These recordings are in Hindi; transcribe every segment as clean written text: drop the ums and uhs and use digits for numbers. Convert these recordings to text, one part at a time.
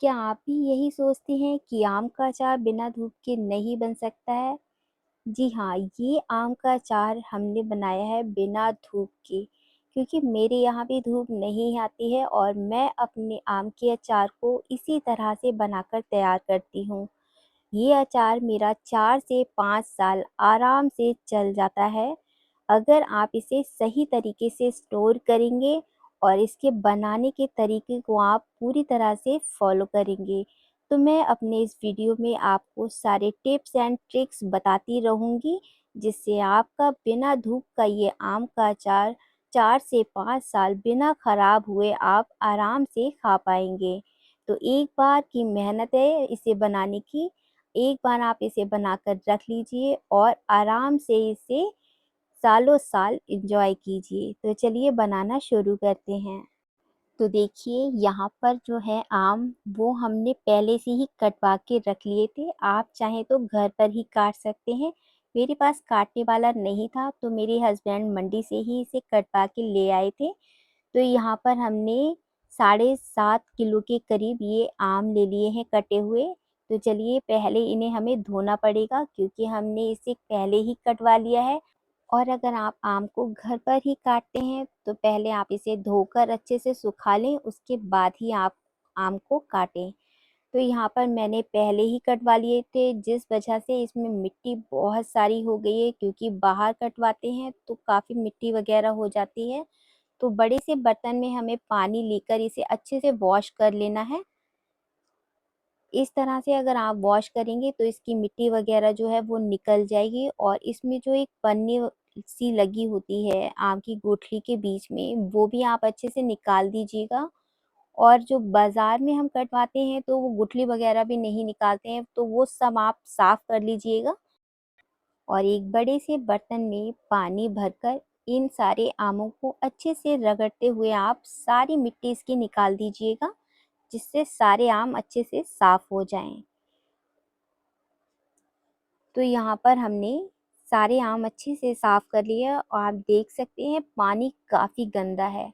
क्या आप भी यही सोचते हैं कि आम का अचार बिना धूप के नहीं बन सकता है? जी हाँ, ये आम का अचार हमने बनाया है बिना धूप के, क्योंकि मेरे यहाँ भी धूप नहीं आती है और मैं अपने आम के अचार को इसी तरह से बनाकर तैयार करती हूँ। ये अचार मेरा 4 से 5 साल आराम से चल जाता है, अगर आप इसे सही तरीके से स्टोर करेंगे और इसके बनाने के तरीके को आप पूरी तरह से फ़ॉलो करेंगे। तो मैं अपने इस वीडियो में आपको सारे टिप्स एंड ट्रिक्स बताती रहूँगी, जिससे आपका बिना धूप का ये आम का अचार 4 से 5 साल बिना ख़राब हुए आप आराम से खा पाएँगे। तो एक बार की मेहनत है इसे बनाने की, एक बार आप इसे बनाकर रख लीजिए और आराम से इसे सालों साल एंजॉय कीजिए। तो चलिए बनाना शुरू करते हैं। तो देखिए यहाँ पर जो है आम वो हमने पहले से ही कटवा के रख लिए थे। आप चाहें तो घर पर ही काट सकते हैं। मेरे पास काटने वाला नहीं था तो मेरे हस्बैंड मंडी से ही इसे कटवा के ले आए थे। तो यहाँ पर हमने 7.5 किलो के करीब ये आम ले लिए हैं कटे हुए। तो चलिए पहले इन्हें हमें धोना पड़ेगा, क्योंकि हमने इसे पहले ही कटवा लिया है। और अगर आप आम को घर पर ही काटते हैं तो पहले आप इसे धोकर अच्छे से सुखा लें, उसके बाद ही आप आम को काटें। तो यहाँ पर मैंने पहले ही कटवा लिए थे, जिस वजह से इसमें मिट्टी बहुत सारी हो गई है, क्योंकि बाहर कटवाते हैं तो काफ़ी मिट्टी वगैरह हो जाती है। तो बड़े से बर्तन में हमें पानी लेकर इसे अच्छे से वॉश कर लेना है। इस तरह से अगर आप वॉश करेंगे तो इसकी मिट्टी वगैरह जो है वो निकल जाएगी, और इसमें जो एक पन्नी सी लगी होती है आम की गुठली के बीच में, वो भी आप अच्छे से निकाल दीजिएगा। और जो बाज़ार में हम कटवाते हैं तो वो गुठली वगैरह भी नहीं निकालते हैं, तो वो सब आप साफ़ कर लीजिएगा। और एक बड़े से बर्तन में पानी भरकर इन सारे आमों को अच्छे से रगड़ते हुए आप सारी मिट्टी इसकी निकाल दीजिएगा, जिससे सारे आम अच्छे से साफ़ हो जाएँ। तो यहाँ पर हमने सारे आम अच्छे से साफ़ कर लिए और आप देख सकते हैं पानी काफ़ी गंदा है।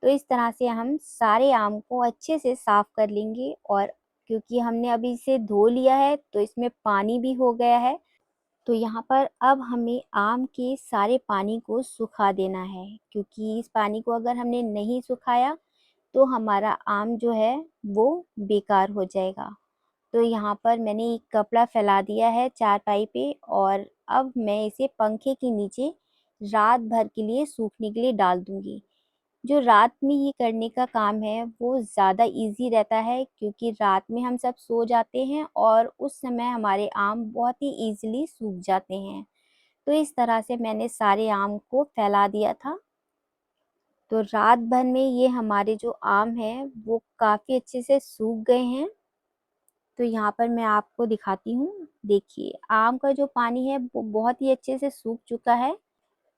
तो इस तरह से हम सारे आम को अच्छे से साफ़ कर लेंगे, और क्योंकि हमने अभी इसे धो लिया है तो इसमें पानी भी हो गया है। तो यहाँ पर अब हमें आम के सारे पानी को सुखा देना है, क्योंकि इस पानी को अगर हमने नहीं सुखाया तो हमारा आम जो है वो बेकार हो जाएगा। तो यहाँ पर मैंने एक कपड़ा फैला दिया है चारपाई पे, और अब मैं इसे पंखे के नीचे रात भर के लिए सूखने के लिए डाल दूँगी। जो रात में ये करने का काम है वो ज़्यादा ईज़ी रहता है, क्योंकि रात में हम सब सो जाते हैं और उस समय हमारे आम बहुत ही ईज़िली सूख जाते हैं। तो इस तरह से मैंने सारे आम को फैला दिया था। तो रात भर में ये हमारे जो आम हैं वो काफ़ी अच्छे से सूख गए हैं। तो यहाँ पर मैं आपको दिखाती हूँ। देखिए आम का जो पानी है वो बहुत ही अच्छे से सूख चुका है।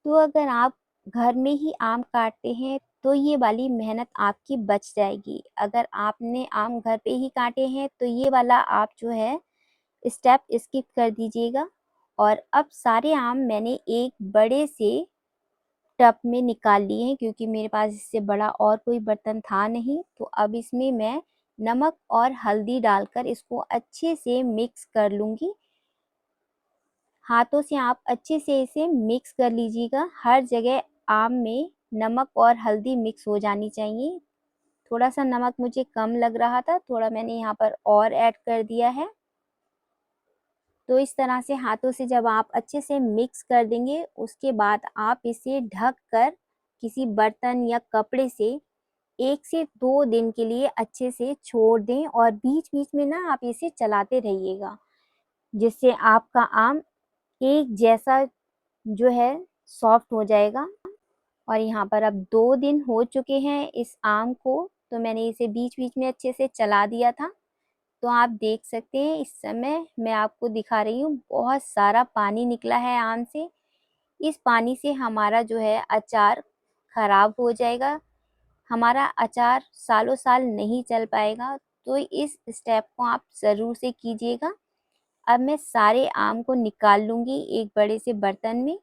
तो अगर आप घर में ही आम काटते हैं तो ये वाली मेहनत आपकी बच जाएगी। अगर आपने आम घर पे ही काटे हैं तो ये वाला आप जो है स्टेप स्किप कर दीजिएगा। और अब सारे आम मैंने एक बड़े से टब में निकाल लिए हैं, क्योंकि मेरे पास इससे बड़ा और कोई बर्तन था नहीं। तो अब इसमें मैं नमक और हल्दी डालकर इसको अच्छे से मिक्स कर लूँगी। हाथों से आप अच्छे से इसे मिक्स कर लीजिएगा। हर जगह आम में नमक और हल्दी मिक्स हो जानी चाहिए। थोड़ा-सा नमक मुझे कम लग रहा था, थोड़ा मैंने यहाँ पर और ऐड कर दिया है। तो इस तरह से हाथों से जब आप अच्छे से मिक्स कर देंगे, उसके बाद आप इसे ढक कर किसी बर्तन या कपड़े से 1 से 2 दिन के लिए अच्छे से छोड़ दें, और बीच-बीच में ना आप इसे चलाते रहिएगा, जिससे आपका आम एक जैसा जो है सॉफ्ट हो जाएगा। और यहाँ पर अब 2 दिन हो चुके हैं इस आम को, तो मैंने इसे बीच-बीच में अच्छे से चला दिया था। तो आप देख सकते हैं इस समय मैं आपको दिखा रही हूँ बहुत सारा पानी निकला है आम से। इस पानी से हमारा जो है अचार खराब हो जाएगा, हमारा अचार सालों-साल नहीं चल पाएगा। तो इस स्टेप को आप ज़रूर से कीजिएगा। अब मैं सारे आम को निकाल लूँगी एक बड़े से बर्तन में।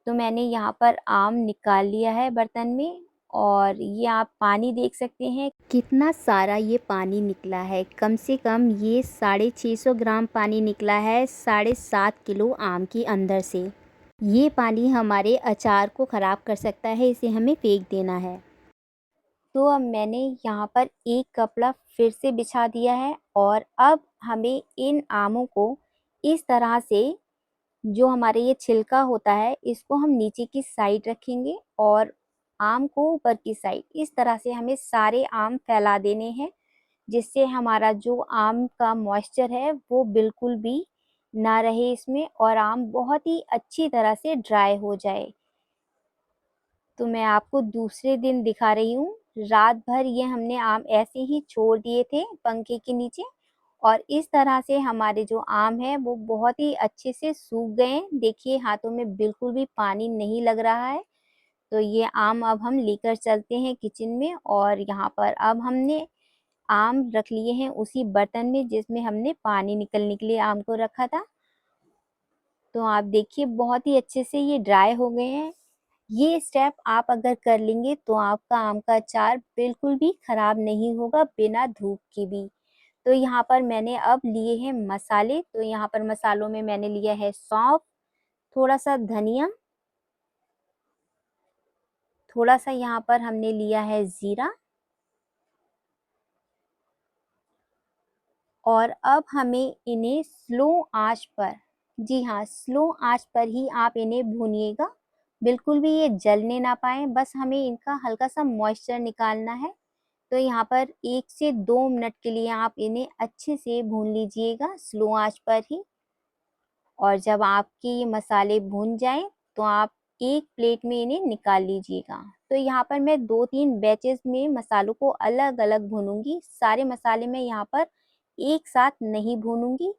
तो मैंने यहाँ पर आम निकाल लिया है बर्तन में, और ये आप पानी देख सकते हैं कितना सारा ये पानी निकला है। कम से कम ये 650 ग्राम पानी निकला है 7.5 किलो आम के अंदर से। ये पानी हमारे अचार को ख़राब कर सकता है, इसे हमें फेंक देना है। तो अब मैंने यहाँ पर एक कपड़ा फिर से बिछा दिया है और अब हमें इन आमों को इस तरह से, जो हमारे ये छिलका होता है, इसको हम नीचे की साइड रखेंगे और आम को ऊपर की साइड, इस तरह से हमें सारे आम फैला देने हैं, जिससे हमारा जो आम का मॉइस्चर है वो बिल्कुल भी ना रहे इसमें और आम बहुत ही अच्छी तरह से ड्राई हो जाए। तो मैं आपको दूसरे दिन दिखा रही हूँ। रात भर ये हमने आम ऐसे ही छोड़ दिए थे पंखे के नीचे और इस तरह से हमारे जो आम हैं वो बहुत ही अच्छे से सूख गए हैं। देखिए हाथों में बिल्कुल भी पानी नहीं लग रहा है। तो ये आम अब हम लेकर चलते हैं किचन में और यहाँ पर अब हमने आम रख लिए हैं उसी बर्तन में जिसमें हमने पानी निकलने के लिए आम को रखा था। तो आप देखिए बहुत ही अच्छे से ये ड्राई हो गए हैं। ये स्टेप आप अगर कर लेंगे तो आपका आम का अचार बिल्कुल भी खराब नहीं होगा बिना धूप के भी। तो यहाँ पर मैंने अब लिए हैं मसाले। तो यहाँ पर मसालों में मैंने लिया है सौंफ, थोड़ा सा धनिया, थोड़ा सा यहाँ पर हमने लिया है जीरा और अब हमें इन्हें स्लो आंच पर, जी हाँ स्लो आंच पर ही आप इन्हें भूनिएगा। बिल्कुल भी ये जलने ना पाए, बस हमें इनका हल्का सा मॉइस्चर निकालना है। तो यहाँ पर 1 से 2 मिनट के लिए आप इन्हें अच्छे से भून लीजिएगा स्लो आंच पर ही। और जब आपके ये मसाले भून जाएं तो आप एक प्लेट में इन्हें निकाल लीजिएगा। तो यहाँ पर मैं 2-3 बैचेस में मसालों को अलग अलग भूनूंगी। सारे मसाले मैं यहाँ पर एक साथ नहीं भूनूंगी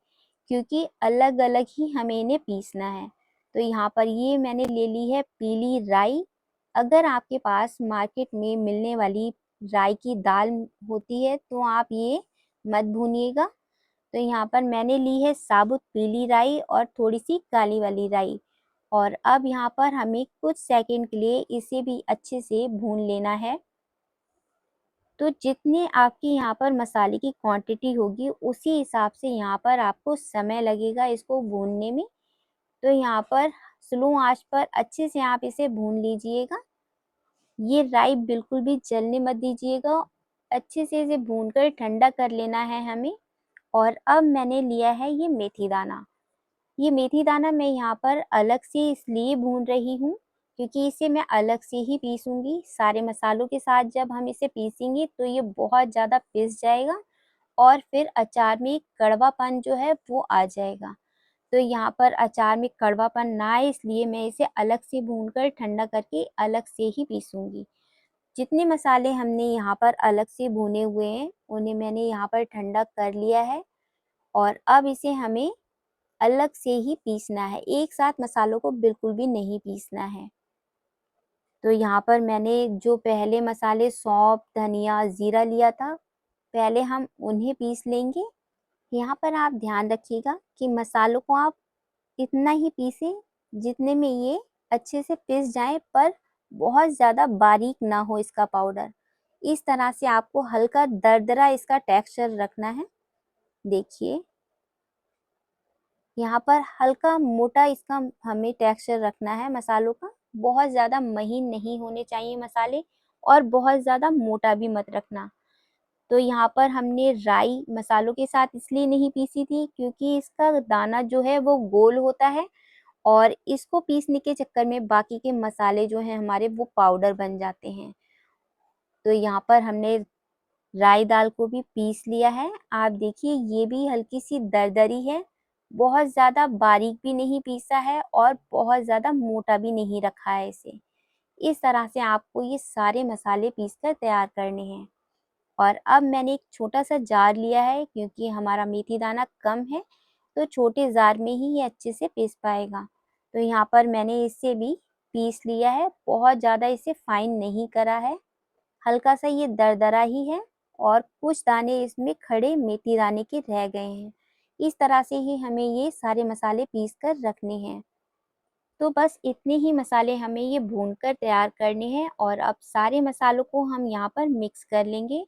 क्योंकि अलग अलग ही हमें इन्हें पीसना है। तो यहाँ पर ये मैंने ले ली है पीली राई। अगर आपके पास मार्केट में मिलने वाली राई की दाल होती है तो आप ये मत भूनिएगा। तो यहाँ पर मैंने ली है साबुत पीली राई और थोड़ी सी काली वाली राई। और अब यहाँ पर हमें कुछ सेकंड के लिए इसे भी अच्छे से भून लेना है। तो जितने आपकी यहाँ पर मसाले की क्वांटिटी होगी उसी हिसाब से यहाँ पर आपको समय लगेगा इसको भूनने में। तो यहाँ पर स्लो आंच पर अच्छे से आप इसे भून लीजिएगा। ये राई बिल्कुल भी जलने मत दीजिएगा। अच्छे से इसे भूनकर ठंडा कर लेना है हमें। और अब मैंने लिया है ये मेथी दाना। ये मेथी दाना मैं यहाँ पर अलग से इसलिए भून रही हूँ क्योंकि इसे मैं अलग से ही पीसूंगी। सारे मसालों के साथ जब हम इसे पीसेंगे तो ये बहुत ज़्यादा पिस जाएगा और फिर अचार में कड़वापन जो है वो आ जाएगा। तो यहाँ पर अचार में कड़वापन ना आए इसलिए मैं इसे अलग से भूनकर ठंडा करके अलग से ही पीसूंगी। जितने मसाले हमने यहाँ पर अलग से भुने हुए हैं उन्हें मैंने यहाँ पर ठंडा कर लिया है और अब इसे हमें अलग से ही पीसना है। एक साथ मसालों को बिल्कुल भी नहीं पीसना है। तो यहाँ पर मैंने जो पहले मसाले सौंफ, धनिया, जीरा लिया था, पहले हम उन्हें पीस लेंगे। यहाँ पर आप ध्यान रखिएगा कि मसालों को आप इतना ही पीसें जितने में ये अच्छे से पिस जाएं, पर बहुत ज़्यादा बारीक ना हो इसका पाउडर। इस तरह से आपको हल्का दरदरा इसका टेक्सचर रखना है। देखिए यहाँ पर हल्का मोटा इसका हमें टेक्सचर रखना है मसालों का। बहुत ज़्यादा महीन नहीं होने चाहिए मसाले और बहुत ज़्यादा मोटा भी मत रखना। तो यहाँ पर हमने राई मसालों के साथ इसलिए नहीं पीसी थी क्योंकि इसका दाना जो है वो गोल होता है और इसको पीसने के चक्कर में बाकी के मसाले जो हैं हमारे वो पाउडर बन जाते हैं। तो यहाँ पर हमने राई दाल को भी पीस लिया है। आप देखिए ये भी हल्की सी दरदरी है। बहुत ज़्यादा बारीक भी नहीं पीसा है और बहुत ज़्यादा मोटा भी नहीं रखा है इसे। इस तरह से आपको ये सारे मसाले पीसकर तैयार करने हैं। और अब मैंने एक छोटा सा जार लिया है क्योंकि हमारा मेथी दाना कम है तो छोटे जार में ही ये अच्छे से पीस पाएगा। तो यहाँ पर मैंने इसे भी पीस लिया है। बहुत ज़्यादा इसे फाइन नहीं करा है, हल्का सा ये दरदरा ही है और कुछ दाने इसमें खड़े मेथी दाने के रह गए हैं। इस तरह से ही हमें ये सारे मसाले पीस कर रखने हैं। तो बस इतने ही मसाले हमें ये भूनकर तैयार करने हैं और अब सारे मसालों को हम यहाँ पर मिक्स कर लेंगे।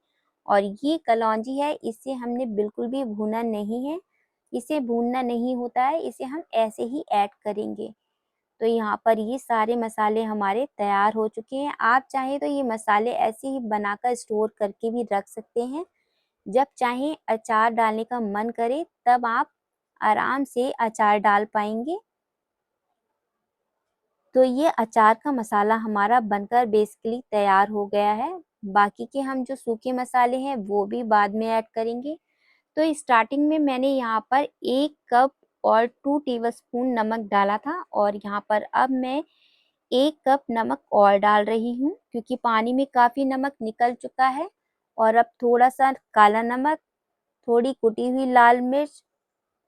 और ये कलौंजी है, इसे हमने बिल्कुल भी भूना नहीं है, इसे भूनना नहीं होता है, इसे हम ऐसे ही ऐड करेंगे। तो यहाँ पर ये सारे मसाले हमारे तैयार हो चुके हैं। आप चाहें तो ये मसाले ऐसे ही बनाकर स्टोर करके भी रख सकते हैं। जब चाहें अचार डालने का मन करे तब आप आराम से अचार डाल पाएंगे। तो ये अचार का मसाला हमारा बनकर बेसिकली तैयार हो गया है। बाकी के हम जो सूखे मसाले हैं वो भी बाद में ऐड करेंगे। तो स्टार्टिंग में मैंने यहाँ पर 1 कप और 2 टेबलस्पून नमक डाला था और यहाँ पर अब मैं 1 कप नमक और डाल रही हूँ, क्योंकि पानी में काफ़ी नमक निकल चुका है। और अब थोड़ा-सा काला नमक, थोड़ी कुटी हुई लाल मिर्च,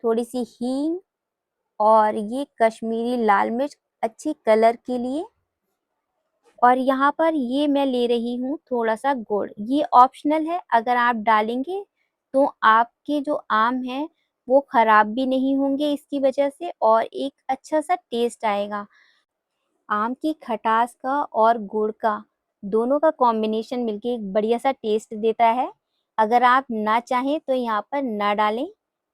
थोड़ी-सी हींग और ये कश्मीरी लाल मिर्च अच्छी कलर के लिए। और यहाँ पर ये मैं ले रही हूँ थोड़ा-सा गुड़, ये ऑप्शनल है, अगर आप डालेंगे तो आपके जो आम हैं वो खराब भी नहीं होंगे इसकी वजह से और एक अच्छा-सा टेस्ट आएगा। आम की खटास का और गुड़ का दोनों का कॉम्बिनेशन मिलके एक बढ़िया-सा टेस्ट देता है। अगर आप ना चाहें तो यहाँ पर ना डालें,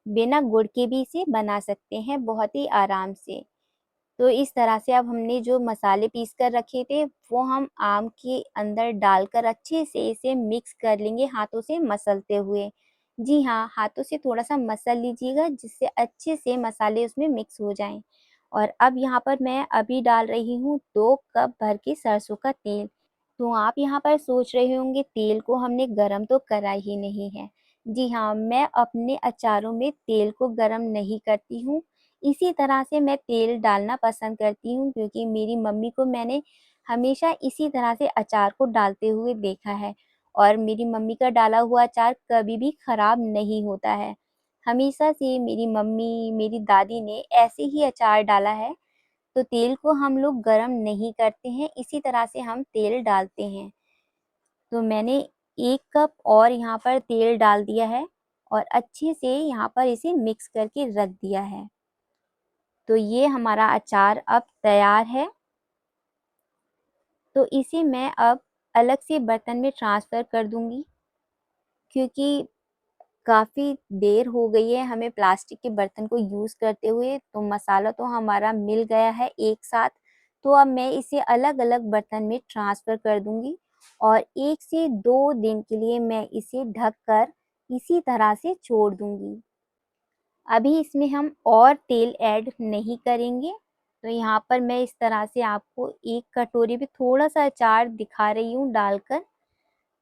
बिना गुड़ के भी इसे बना सकते हैं बहुत ही आराम से। तो इस तरह से अब हमने जो मसाले पीस कर रखे थे वो हम आम के अंदर डालकर अच्छे से इसे मिक्स कर लेंगे हाथों से मसलते हुए। जी हाँ, हाथों से थोड़ा-सा मसल लीजिएगा जिससे अच्छे से मसाले उसमें मिक्स हो जाएँ। और अब यहाँ पर मैं अभी डाल रही हूँ 2 कप भर के सरसों का तेल। तो आप यहाँ पर सोच रहे होंगे तेल को हमने गरम तो करा ही नहीं है। जी हाँ, मैं अपने अचारों में तेल को गरम नहीं करती हूँ। इसी तरह से मैं तेल डालना पसंद करती हूँ, क्योंकि मेरी मम्मी को मैंने हमेशा इसी तरह से अचार को डालते हुए देखा है और मेरी मम्मी का डाला हुआ अचार कभी भी खराब नहीं होता है। हमेशा से मेरी मम्मी, मेरी दादी ने ऐसे ही अचार डाला है। तो तेल को हम लोग गरम नहीं करते हैं, इसी तरह से हम तेल डालते हैं। तो मैंने 1 कप और यहाँ पर तेल डाल दिया है और अच्छे से यहाँ पर इसे मिक्स करके रख दिया है। तो ये हमारा अचार अब तैयार है। तो इसे मैं अब अलग से बर्तन में ट्रांसफ़र कर दूँगी, क्योंकि काफ़ी देर हो गई है हमें प्लास्टिक के बर्तन को यूज़ करते हुए, तो मसाला तो हमारा मिल गया है एक साथ। तो अब मैं इसे अलग-अलग बर्तन में ट्रांसफ़र कर दूँगी और 1 से 2 दिन के लिए मैं इसे ढक कर इसी तरह से छोड़ दूँगी। अभी इसमें हम और तेल ऐड नहीं करेंगे। तो यहाँ पर मैं इस तरह से आपको 1 कटोरी में थोड़ा-सा अचार दिखा रही हूँ डालकर।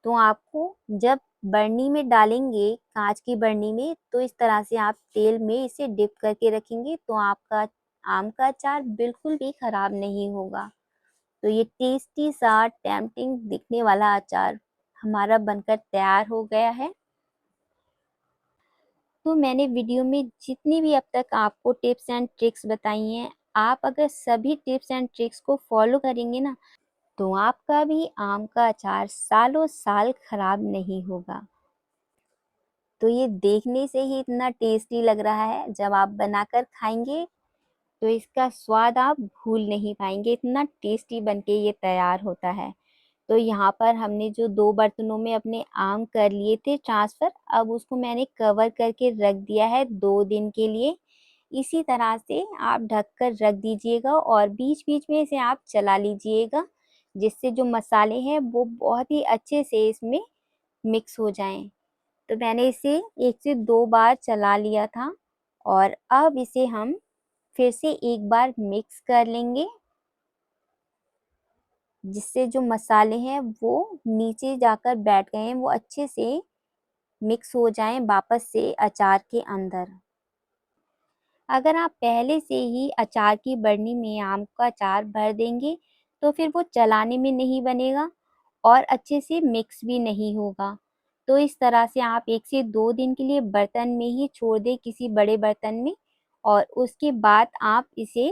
तो आपको जब बरनी में डालेंगे, काँच की बरनी में, तो इस तरह से आप तेल में इसे डिप करके रखेंगे तो आपका आम का अचार बिल्कुल भी खराब नहीं होगा। तो ये टेस्टी सा टेम्प्टिंग दिखने वाला अचार हमारा बनकर तैयार हो गया है। तो मैंने वीडियो में जितनी भी अब तक आपको टिप्स एंड ट्रिक्स बताई हैं, आप अगर सभी टिप्स एंड ट्रिक्स को फॉलो करेंगे ना, तो आपका भी आम का अचार सालों साल खराब नहीं होगा। तो ये देखने से ही इतना टेस्टी लग रहा है, जब आप बनाकर खाएँगे तो इसका स्वाद आप भूल नहीं पाएँगे, इतना टेस्टी बनके ये तैयार होता है। तो यहाँ पर हमने जो 2 बर्तनों में अपने आम कर लिए थे ट्रांसफ़र, अब उसको मैंने कवर करके रख दिया है 2 दिन के लिए। इसी तरह से आप ढक कर रख दीजिएगा और बीच-बीच में इसे आप चला लीजिएगा, जिससे जो मसाले हैं वो बहुत ही अच्छे से इसमें मिक्स हो जाएँ। तो मैंने इसे 1 से 2 बार चला लिया था और अब इसे हम फिर से एक बार मिक्स कर लेंगे, जिससे जो मसाले हैं वो नीचे जाकर बैठ गए हैं, वो अच्छे से मिक्स हो जाएँ वापस से अचार के अंदर। अगर आप पहले से ही अचार की बरनी में आम का अचार भर देंगे, तो फिर वो चलाने में नहीं बनेगा और अच्छे से मिक्स भी नहीं होगा। तो इस तरह से आप 1 से 2 दिन के लिए बर्तन में ही छोड़ दें, किसी बड़े बर्तन में, और उसके बाद आप इसे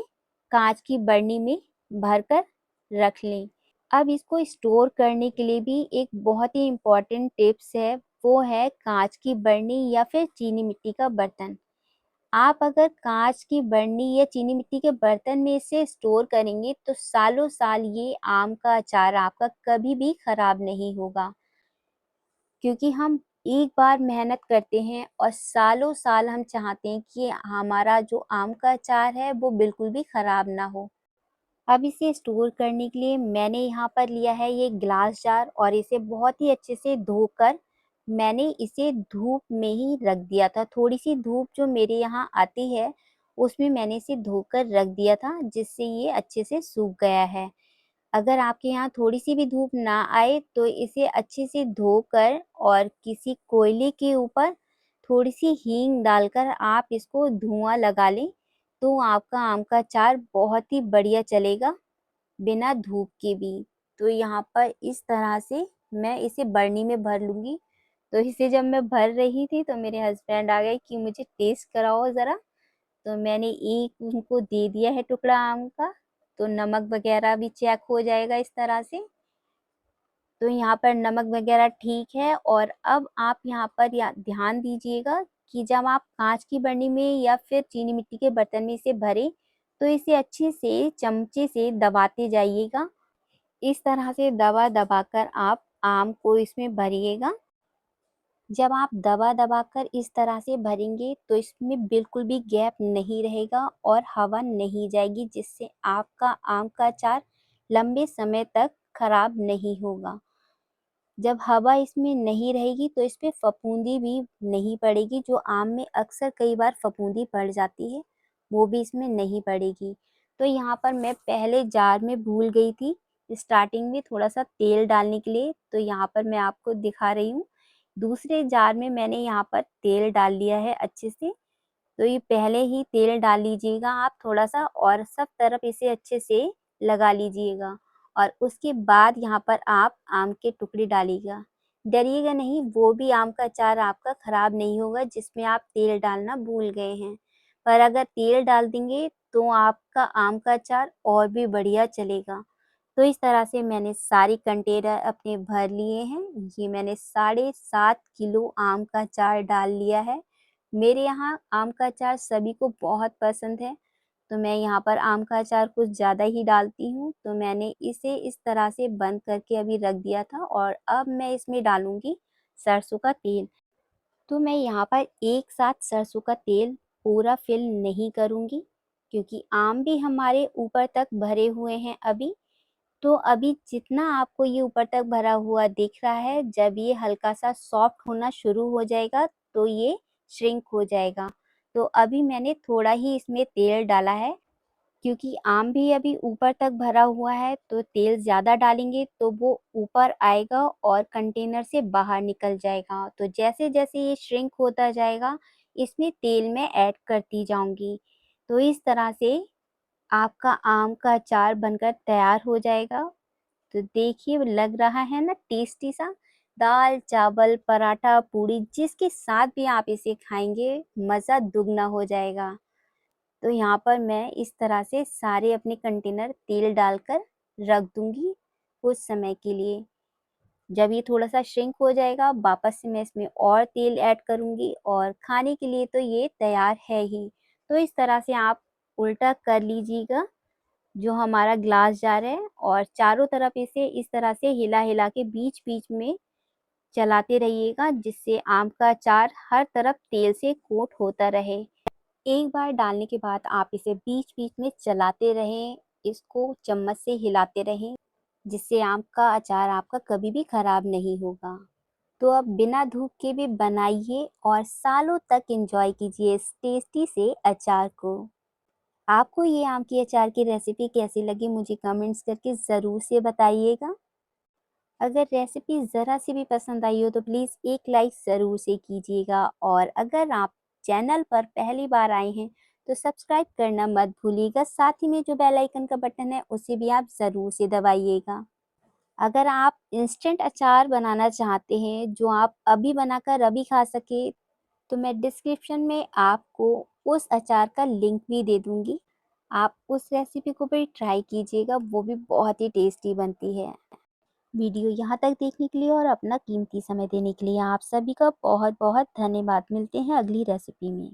काँच की बरनी में भरकर रख लें। अब इसको स्टोर करने के लिए भी एक बहुत ही इम्पोर्टेंट टिप्स है, वो है काँच की बरनी या फिर चीनी मिट्टी का बर्तन। आप अगर काँच की बरनी या चीनी मिट्टी के बर्तन में इसे स्टोर करेंगे तो सालों साल ये आम का अचार आपका कभी भी खराब नहीं होगा। क्योंकि हम एक बार मेहनत करते हैं और सालों साल हम चाहते हैं कि हमारा जो आम का अचार है वो बिल्कुल भी खराब ना हो। अब इसे स्टोर करने के लिए मैंने यहाँ पर लिया है ये ग्लास जार और इसे बहुत ही अच्छे से धोकर मैंने इसे धूप में ही रख दिया था। थोड़ी-सी धूप जो मेरे यहाँ आती है, उसमें मैंने इसे धोकर रख दिया था जिससे ये अच्छे से सूख गया है। अगर आपके यहाँ थोड़ी-सी भी धूप ना आए तो इसे अच्छे से धोकर और किसी कोयले के ऊपर थोड़ी-सी हींग डालकर आप इसको धुआँ लगा लें, तो आपका आम का अचार बहुत ही बढ़िया चलेगा, बिना धूप के भी। तो यहाँ पर इस तरह से मैं इसे बरनी में भर लूँगी। तो इसे जब मैं भर रही थी तो मेरे हस्बैंड आ गए कि मुझे टेस्ट कराओ ज़रा। तो मैंने एक उनको दे दिया है टुकड़ा आम का, तो नमक वग़ैरह भी चेक हो जाएगा इस तरह से। तो यहाँ पर नमक वग़ैरह ठीक है और अब आप यहाँ पर या ध्यान दीजिएगा कि जब आप काँच की बरनी में या फिर चीनी मिट्टी के बर्तन में इसे भरें, तो इसे अच्छे से चमचे से दबाते जाइएगा। इस तरह से दबा-दबा कर आप आम को इसमें भरिएगा। जब आप दबा-दबा कर इस तरह से भरेंगे तो इसमें बिल्कुल भी गैप नहीं रहेगा और हवा नहीं जाएगी जिससे आपका आम का अचार लंबे समय तक खराब नहीं होगा। जब हवा इसमें नहीं रहेगी तो इस पे फफूंदी भी नहीं पड़ेगी, जो आम में अक्सर कई बार फफूंदी पड़ जाती है, वो भी इसमें नहीं पड़ेगी। तो यहाँ पर मैं पहले जार में भूल गई थी स्टार्टिंग में थोड़ा-सा तेल डालने के लिए, तो यहाँ पर मैं आपको दिखा रही हूँ। दूसरे जार में मैंने यहाँ पर तेल डाल लिया है अच्छे से, तो ये पहले ही तेल डाल लीजिएगा आप थोड़ा-सा और सब तरफ इसे अच्छे से लगा लीजिएगा और उसके बाद यहाँ पर आप आम के टुकड़े डालिएगा। डरिएगा नहीं, वो भी आम का अचार आपका खराब नहीं होगा जिसमें आप तेल डालना भूल गए हैं। पर अगर तेल डाल देंगे तो आपका आम का अचार और भी बढ़िया चलेगा। तो इस तरह से मैंने सारी कंटेनर अपने भर लिए हैं। ये मैंने 7.5 किलो आम का अचार डाल लिया है। मेरे यहाँ आम का अचार सभी को बहुत पसंद है, तो मैं यहाँ पर आम का अचार कुछ ज़्यादा ही डालती हूँ। तो मैंने इसे इस तरह से बंद करके अभी रख दिया था और अब मैं इसमें डालूँगी सरसों का तेल। तो मैं यहाँ पर एक साथ सरसों का तेल पूरा फिल नहीं करूँगी, क्योंकि आम भी हमारे ऊपर तक भरे हुए हैं अभी। तो अभी जितना आपको ये ऊपर तक भरा हुआ दिख रहा है, जब ये हल्का-सा सॉफ्ट होना शुरू हो जाएगा, तो ये श्रिंक हो जाएगा। तो अभी मैंने थोड़ा ही इसमें तेल डाला है, क्योंकि आम भी अभी ऊपर तक भरा हुआ है, तो तेल ज़्यादा डालेंगे तो वो ऊपर आएगा और कंटेनर से बाहर निकल जाएगा। तो जैसे-जैसे ये श्रिंक होता जाएगा, इसमें तेल मैं ऐड करती जाऊँगी। तो इस तरह से आपका आम का अचार बनकर तैयार हो जाएगा। तो देखिए लग रहा है ना टेस्टी सा। दाल, चावल, पराठा, पूड़ी जिसके साथ भी आप इसे खाएँगे, मज़ा दुगना हो जाएगा। तो यहाँ पर मैं इस तरह से सारे अपने कंटेनर तेल डालकर रख दूँगी कुछ समय के लिए। जब ये थोड़ा-सा श्रिंक हो जाएगा, वापस से मैं इसमें और तेल ऐड करूँगी और खाने के लिए तो ये तैयार है ही। तो इस तरह से आप उल्टा कर लीजिएगा जो हमारा ग्लास जार है और चारों तरफ इसे इस तरह से हिला-हिला के बीच-बीच में चलाते रहिएगा जिससे आम का अचार हर तरफ तेल से कोट होता रहे। एक बार डालने के बाद आप इसे बीच-बीच में चलाते रहें, इसको चम्मच से हिलाते रहें, जिससे आम का अचार आपका कभी भी खराब नहीं होगा। तो अब बिना धूप के भी बनाइए और सालों तक एन्जॉय कीजिए इस टेस्टी से अचार को। आपको ये आम की अचार की रेसिपी कैसी लगी मुझे कमेंट्स करके ज़रूर से बताइएगा। अगर रेसिपी ज़रा सी भी पसंद आई हो तो प्लीज़ एक लाइक ज़रूर से कीजिएगा और अगर आप चैनल पर पहली बार आए हैं तो सब्सक्राइब करना मत भूलिएगा। साथ ही में जो बेल आइकन का बटन है उसे भी आप ज़रूर से दबाइएगा। अगर आप इंस्टेंट अचार बनाना चाहते हैं जो आप अभी बनाकर अभी खा सकें, तो मैं डिस्क्रिप्शन में आपको उस अचार का लिंक भी दे दूँगी। आप उस रेसिपी को भी ट्राई कीजिएगा, वो भी बहुत ही टेस्टी बनती है। वीडियो यहाँ तक देखने के लिए और अपना कीमती समय देने के लिए आप सभी का बहुत-बहुत धन्यवाद। मिलते हैं अगली रेसिपी में।